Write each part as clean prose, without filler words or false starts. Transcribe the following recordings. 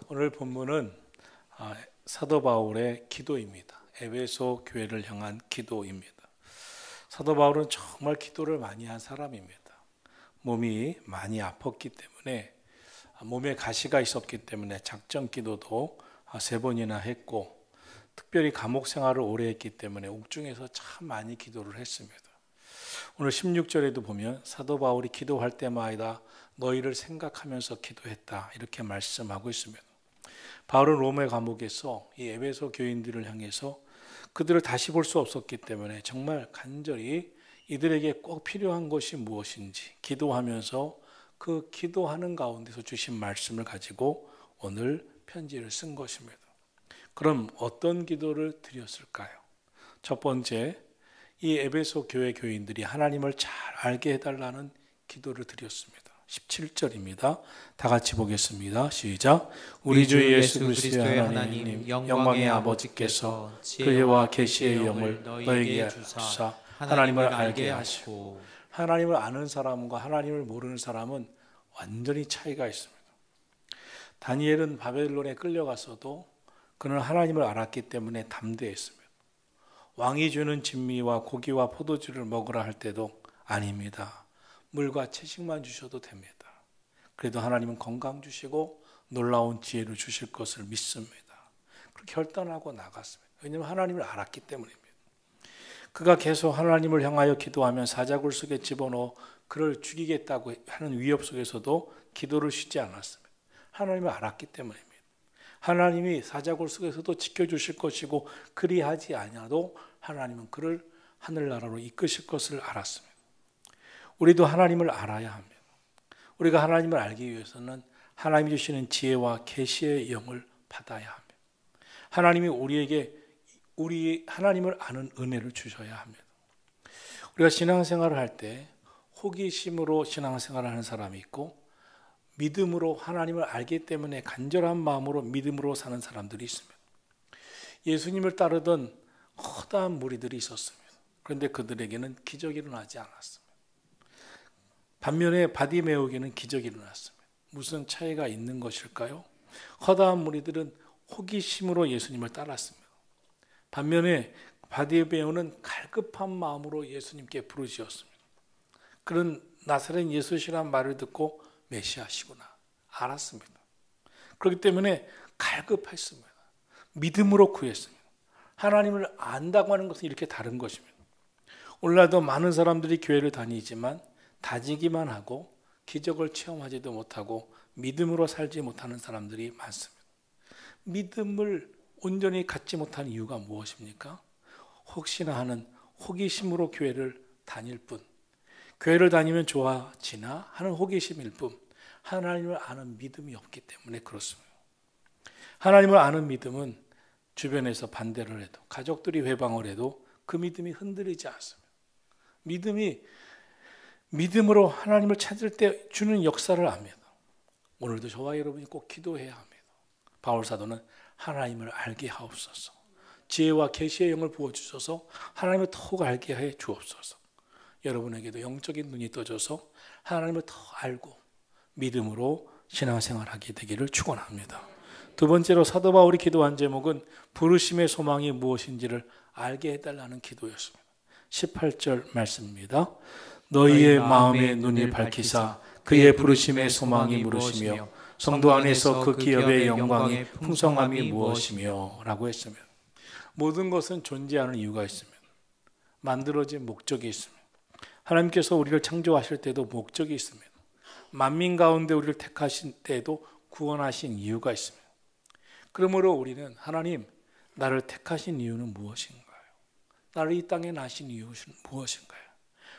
오늘 본문은 사도 바울의 기도입니다. 에베소 교회를 향한 기도입니다. 사도 바울은 정말 기도를 많이 한 사람입니다. 몸이 많이 아팠기 때문에, 몸에 가시가 있었기 때문에 작전 기도도 3번이나 했고, 특별히 감옥 생활을 오래 했기 때문에 옥중에서 참 많이 기도를 했습니다. 오늘 16절에도 보면 사도 바울이 기도할 때마다 너희를 생각하면서 기도했다, 이렇게 말씀하고 있습니다. 바울은 로마 감옥에서 이 에베소 교인들을 향해서 그들을 다시 볼 수 없었기 때문에 정말 간절히 이들에게 꼭 필요한 것이 무엇인지 기도하면서 그 기도하는 가운데서 주신 말씀을 가지고 오늘 편지를 쓴 것입니다. 그럼 어떤 기도를 드렸을까요? 첫 번째, 이 에베소 교회 교인들이 하나님을 잘 알게 해달라는 기도를 드렸습니다. 17절입니다. 다 같이 보겠습니다. 시작. 우리 주 예수 그리스도의 하나님 영광의 아버지께서 그의 계시의 영을 너에게 주사 하나님을 알게 하시고, 하나님을 아는 사람과 하나님을 모르는 사람은 완전히 차이가 있습니다. 다니엘은 바벨론에 끌려갔어도 그는 하나님을 알았기 때문에 담대했습니다. 왕이 주는 진미와 고기와 포도주를 먹으라 할 때도 아닙니다, 물과 채식만 주셔도 됩니다. 그래도 하나님은 건강 주시고 놀라운 지혜를 주실 것을 믿습니다. 그렇게 결단하고 나갔습니다. 왜냐하면 하나님을 알았기 때문입니다. 그가 계속 하나님을 향하여 기도하면 사자굴 속에 집어넣어 그를 죽이겠다고 하는 위협 속에서도 기도를 쉬지 않았습니다. 하나님을 알았기 때문입니다. 하나님이 사자굴 속에서도 지켜주실 것이고 그리하지 아니하도 하나님은 그를 하늘나라로 이끄실 것을 알았습니다. 우리도 하나님을 알아야 합니다. 우리가 하나님을 알기 위해서는 하나님이 주시는 지혜와 계시의 영을 받아야 합니다. 하나님이 우리에게 하나님을 아는 은혜를 주셔야 합니다. 우리가 신앙생활을 할 때 호기심으로 신앙생활을 하는 사람이 있고, 믿음으로 하나님을 알기 때문에 간절한 마음으로 믿음으로 사는 사람들이 있습니다. 예수님을 따르던 허다한 무리들이 있었습니다. 그런데 그들에게는 기적이 일어나지 않았습니다. 반면에 바디메오에게는 기적이 일어났습니다. 무슨 차이가 있는 것일까요? 허다한 무리들은 호기심으로 예수님을 따랐습니다. 반면에 바디메오는 갈급한 마음으로 예수님께 부르짖었습니다. 그런 나사렛 예수시란 말을 듣고 메시아시구나 알았습니다. 그렇기 때문에 갈급했습니다. 믿음으로 구했습니다. 하나님을 안다고 하는 것은 이렇게 다른 것입니다. 오늘날도 많은 사람들이 교회를 다니지만 다지기만 하고 기적을 체험하지도 못하고 믿음으로 살지 못하는 사람들이 많습니다. 믿음을 온전히 갖지 못한 이유가 무엇입니까? 혹시나 하는 호기심으로 교회를 다닐 뿐, 교회를 다니면 좋아지나 하는 호기심일 뿐, 하나님을 아는 믿음이 없기 때문에 그렇습니다. 하나님을 아는 믿음은 주변에서 반대를 해도, 가족들이 회방을 해도 그 믿음이 흔들리지 않습니다. 믿음으로 하나님을 찾을 때 주는 역사를 압니다. 오늘도 저와 여러분이 꼭 기도해야 합니다. 바울 사도는 하나님을 알게 하옵소서, 지혜와 계시의 영을 부어주셔서 하나님을 더욱 알게 해 주옵소서. 여러분에게도 영적인 눈이 떠져서 하나님을 더 알고 믿음으로 신앙생활하게 되기를 축원합니다. 두 번째로 사도 바울이 기도한 제목은 부르심의 소망이 무엇인지를 알게 해달라는 기도였습니다. 18절 말씀입니다. 너희의 마음의 눈이 밝히사 그의 부르심의 소망이 무엇이며 성도 안에서 그 기업의 영광의 풍성함이 무엇이며 라고 했습니다. 모든 것은 존재하는 이유가 있습니다. 만들어진 목적이 있습니다. 하나님께서 우리를 창조하실 때도 목적이 있습니다. 만민 가운데 우리를 택하신 때에도 구원하신 이유가 있습니다. 그러므로 우리는 하나님, 나를 택하신 이유는 무엇인가요? 나를 이 땅에 나신 이유는 무엇인가요?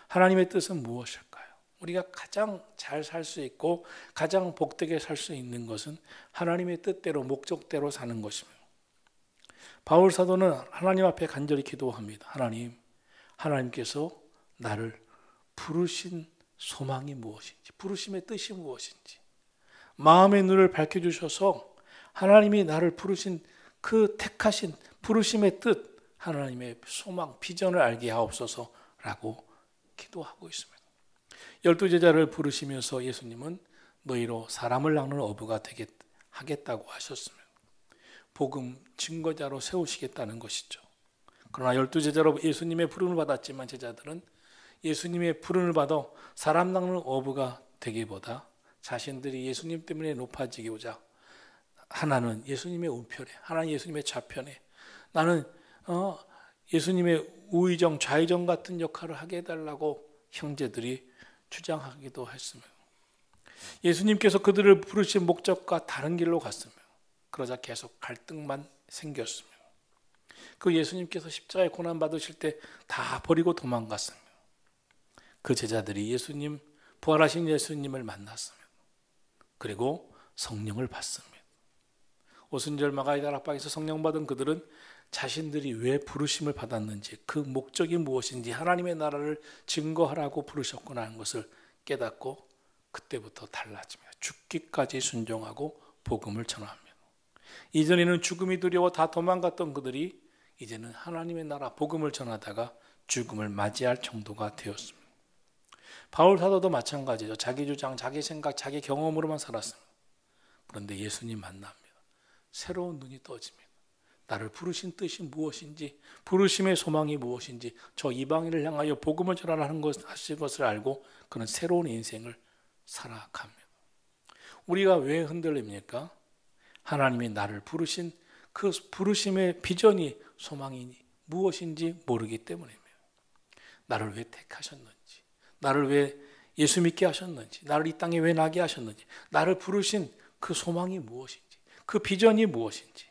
하나님의 뜻은 무엇일까요? 우리가 가장 잘 살 수 있고 가장 복되게 살 수 있는 것은 하나님의 뜻대로 목적대로 사는 것입니다. 바울 사도는 하나님 앞에 간절히 기도합니다. 하나님께서 나를 부르신 소망이 무엇인지, 부르심의 뜻이 무엇인지, 마음의 눈을 밝혀주셔서 하나님이 나를 부르신 그 택하신 부르심의 뜻, 하나님의 소망, 비전을 알게 하옵소서라고 기도하고 있습니다. 12제자를 부르시면서 예수님은 너희로 사람을 낚는 어부가 되게 하겠다고 하셨으면 복음 증거자로 세우시겠다는 것이죠. 그러나 12제자로 예수님의 부름을 받았지만 제자들은 예수님의 부름을 받아 사람 낚는 어부가 되기보다 자신들이 예수님 때문에 높아지기보다 하나는 예수님의 우편에, 하나는 예수님의 좌편에, 나는 예수님의 우의정, 좌의정 같은 역할을 하게 해달라고 형제들이 주장하기도 했으며 예수님께서 그들을 부르신 목적과 다른 길로 갔으며 그러자 계속 갈등만 생겼으며 그 예수님께서 십자가에 고난 받으실 때 다 버리고 도망갔으며 그 제자들이 예수님, 부활하신 예수님을 만났으며 그리고 성령을 받습니다. 오순절 마가의 다락방에서 성령 받은 그들은 자신들이 왜 부르심을 받았는지, 그 목적이 무엇인지, 하나님의 나라를 증거하라고 부르셨구나 하는 것을 깨닫고 그때부터 달라집니다. 죽기까지 순종하고 복음을 전합니다. 이전에는 죽음이 두려워 다 도망갔던 그들이 이제는 하나님의 나라 복음을 전하다가 죽음을 맞이할 정도가 되었습니다. 바울 사도도 마찬가지죠. 자기 주장, 자기 생각, 자기 경험으로만 살았습니다. 그런데 예수님 만납니다. 새로운 눈이 떠집니다. 나를 부르신 뜻이 무엇인지, 부르심의 소망이 무엇인지, 저 이방인을 향하여 복음을 전하는 하신 것을 알고 그는 새로운 인생을 살아갑니다. 우리가 왜 흔들립니까? 하나님이 나를 부르신 그 부르심의 비전이, 소망이 무엇인지 모르기 때문입니다. 나를 왜 택하셨는지, 나를 왜 예수 믿게 하셨는지, 나를 이 땅에 왜 나게 하셨는지, 나를 부르신 그 소망이 무엇인지, 그 비전이 무엇인지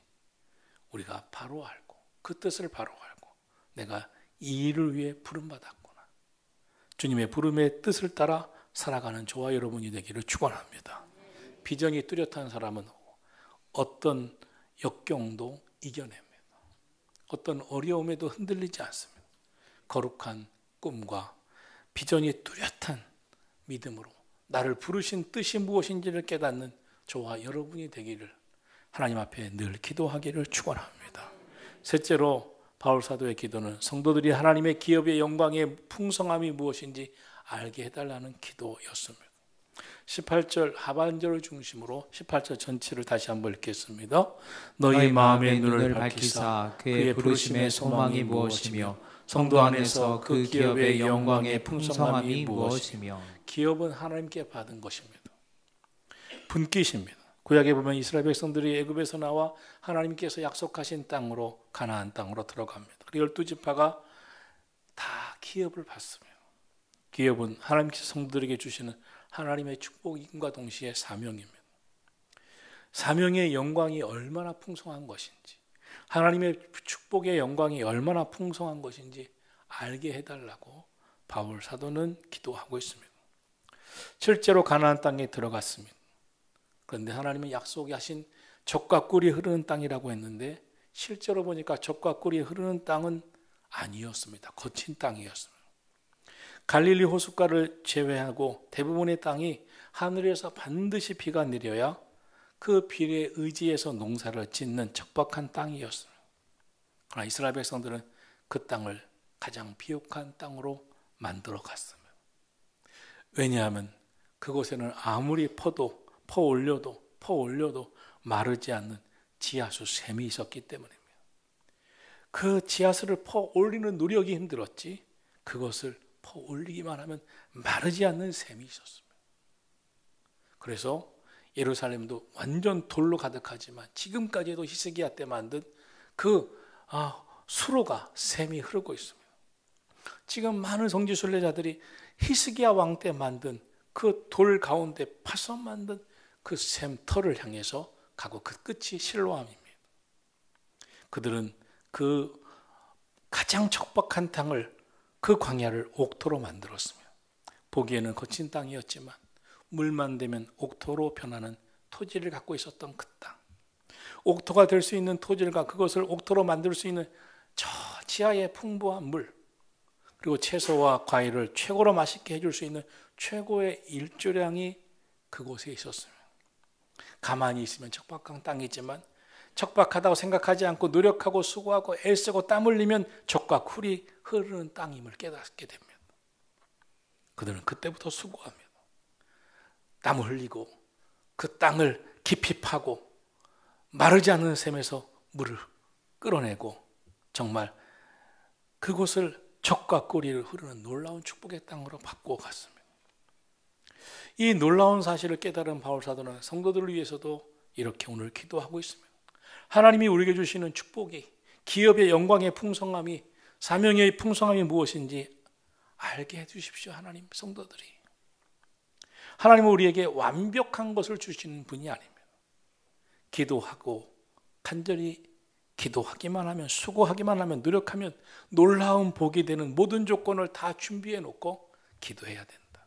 우리가 바로 알고 그 뜻을 바로 알고 내가 이 일을 위해 부름받았구나, 주님의 부름의 뜻을 따라 살아가는 저와 여러분이 되기를 축원합니다. 비전이 뚜렷한 사람은 어떤 역경도 이겨냅니다. 어떤 어려움에도 흔들리지 않습니다. 거룩한 꿈과 비전이 뚜렷한 믿음으로 나를 부르신 뜻이 무엇인지를 깨닫는 저와 여러분이 되기를 하나님 앞에 늘 기도하기를 축원합니다. 셋째로 바울 사도의 기도는 성도들이 하나님의 기업의 영광의 풍성함이 무엇인지 알게 해달라는 기도였습니다. 18절 하반절을 중심으로 18절 전체를 다시 한번 읽겠습니다. 너희 마음의 눈을 밝히사 그의 부르심의 소망이 무엇이며 성도 안에서 그 기업의 영광의 풍성함이 무엇이며. 기업은 하나님께 받은 것입니다. 분깃입니다. 구약에 보면 이스라엘 백성들이 애굽에서 나와 하나님께서 약속하신 땅으로, 가나안 땅으로 들어갑니다. 12지파가 다 기업을 받습니다. 기업은 하나님께서 성도들에게 주시는 하나님의 축복임과 동시에 사명입니다. 사명의 영광이 얼마나 풍성한 것인지, 하나님의 축복의 영광이 얼마나 풍성한 것인지 알게 해달라고 바울 사도는 기도하고 있습니다. 실제로 가나안 땅에 들어갔습니다. 그런데 하나님은 약속하신 젖과 꿀이 흐르는 땅이라고 했는데 실제로 보니까 젖과 꿀이 흐르는 땅은 아니었습니다. 거친 땅이었습니다. 갈릴리 호숫가를 제외하고 대부분의 땅이 하늘에서 반드시 비가 내려야 그 비에 의지해서 농사를 짓는 척박한 땅이었습니다. 그러나 이스라엘 백성들은 그 땅을 가장 비옥한 땅으로 만들어 갔습니다. 왜냐하면 그곳에는 아무리 퍼 올려도 마르지 않는 지하수 샘이 있었기 때문입니다. 그 지하수를 퍼 올리는 노력이 힘들었지 그것을 퍼 올리기만 하면 마르지 않는 샘이 있었습니다. 그래서 예루살렘도 완전 돌로 가득하지만 지금까지도 히스기야 때 만든 그 수로가 샘이 흐르고 있습니다. 지금 많은 성지 순례자들이 히스기야 왕 때 만든 그 돌 가운데 파서 만든 그 샘터를 향해서 가고 그 끝이 실로암입니다. 그들은 그 가장 척박한 땅을, 그 광야를 옥토로 만들었습니다. 보기에는 거친 땅이었지만 물만 되면 옥토로 변하는 토지를 갖고 있었던 그 땅, 옥토가 될 수 있는 토질과 그것을 옥토로 만들 수 있는 저 지하의 풍부한 물, 그리고 채소와 과일을 최고로 맛있게 해줄 수 있는 최고의 일조량이 그곳에 있었습니다. 가만히 있으면 척박한 땅이지만 척박하다고 생각하지 않고 노력하고 수고하고 애쓰고 땀 흘리면 젖과 꿀이 흐르는 땅임을 깨닫게 됩니다. 그들은 그때부터 수고합니다. 땀 흘리고 그 땅을 깊이 파고 마르지 않는 샘에서 물을 끌어내고 정말 그곳을 젖과 꿀이 흐르는 놀라운 축복의 땅으로 바꾸어 갔습니다. 이 놀라운 사실을 깨달은 바울 사도는 성도들을 위해서도 이렇게 오늘 기도하고 있습니다. 하나님이 우리에게 주시는 축복이, 기업의 영광의 풍성함이, 사명의 풍성함이 무엇인지 알게 해주십시오. 하나님, 성도들이. 하나님은 우리에게 완벽한 것을 주시는 분이 아닙니다. 기도하고 간절히 기도하기만 하면, 수고하기만 하면, 노력하면 놀라운 복이 되는 모든 조건을 다 준비해 놓고 기도해야 된다.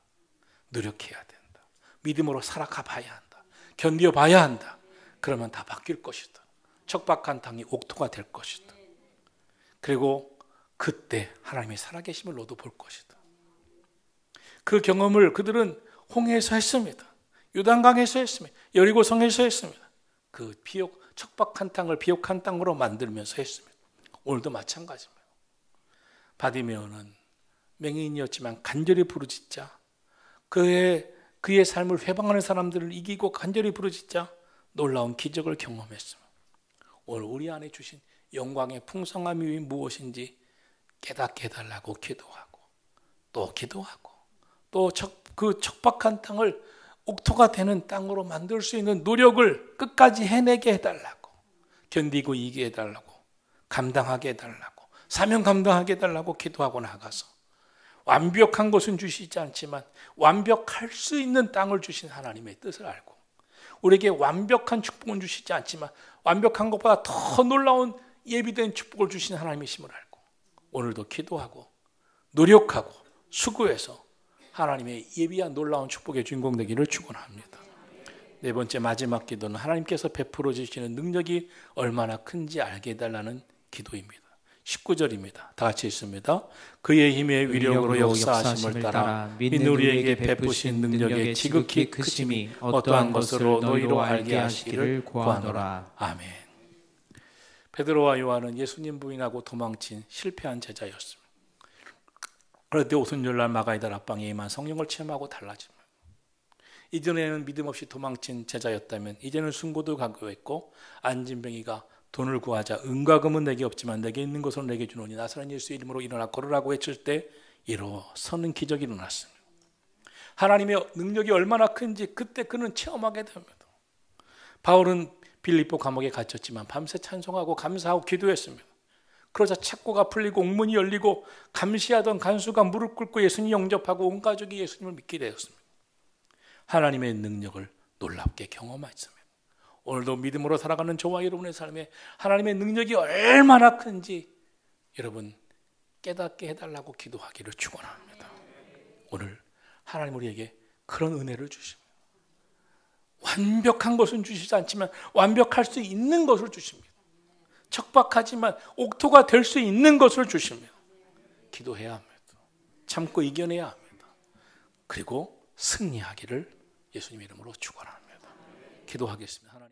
노력해야 된다. 믿음으로 살아가 봐야 한다. 견뎌 봐야 한다. 그러면 다 바뀔 것이다. 척박한 땅이 옥토가 될 것이다. 그리고 그때 하나님의 살아계심을 너도 볼 것이다. 그 경험을 그들은 홍해에서 했습니다. 요단강에서 했습니다. 여리고성에서 했습니다. 그 척박한 땅을 비옥한 땅으로 만들면서 했습니다. 오늘도 마찬가지입니다. 바디메오는 맹인이었지만 간절히 부르짖자 그의 삶을 회방하는 사람들을 이기고 간절히 부르짖자 놀라운 기적을 경험했습니다. 오늘 우리 안에 주신 영광의 풍성함이 무엇인지 깨닫게 해달라고 기도하고 또 기도하고 또 그 척박한 땅을 옥토가 되는 땅으로 만들 수 있는 노력을 끝까지 해내게 해달라고, 견디고 이기게 해달라고, 감당하게 해달라고, 사명 감당하게 해달라고 기도하고 나가서 완벽한 것은 주시지 않지만 완벽할 수 있는 땅을 주신 하나님의 뜻을 알고, 우리에게 완벽한 축복은 주시지 않지만 완벽한 것보다 더 놀라운 예비된 축복을 주신 하나님이심을 알고 오늘도 기도하고 노력하고 수고해서 하나님의 예비한 놀라운 축복의 주인공 되기를 축원합니다. 네 번째 마지막 기도는 하나님께서 베풀어 주시는 능력이 얼마나 큰지 알게 해달라는 기도입니다. 19절입니다. 다 같이 있습니다. 그의 힘의 위력으로 역사하심을 따라 믿는 우리에게 베푸신 능력의 지극히 크심이 어떠한 것으로 너희로 알게 하시기를 구하노라. 아멘. 베드로와 요한은 예수님 부인하고 도망친 실패한 제자였습니다. 그런데 오순절날 마가이다 앞방에 임한 성령을 체험하고 달라집니다. 이전에는 믿음 없이 도망친 제자였다면 이제는 순고도 각오했고 안진뱅이가 돈을 구하자 은과 금은 내게 없지만 내게 있는 것으로 내게 주노니 나사렛 예수 이름으로 일어나 걸으라고 외칠 때 일어서는 기적이 일어났습니다. 하나님의 능력이 얼마나 큰지 그때 그는 체험하게 됩니다. 바울은 빌립보 감옥에 갇혔지만 밤새 찬송하고 감사하고 기도했습니다. 그러자 책고가 풀리고 옥문이 열리고 감시하던 간수가 무릎 꿇고 예수님 영접하고 온 가족이 예수님을 믿게 되었습니다. 하나님의 능력을 놀랍게 경험했습니다. 오늘도 믿음으로 살아가는 저와 여러분의 삶에 하나님의 능력이 얼마나 큰지 여러분 깨닫게 해달라고 기도하기를 축원합니다. 오늘 하나님 우리에게 그런 은혜를 주십니다. 완벽한 것은 주시지 않지만 완벽할 수 있는 것을 주십니다. 척박하지만 옥토가 될 수 있는 것을 주십니다. 기도해야 합니다. 참고 이겨내야 합니다. 그리고 승리하기를 예수님 이름으로 축원합니다. 기도하겠습니다. 하나님.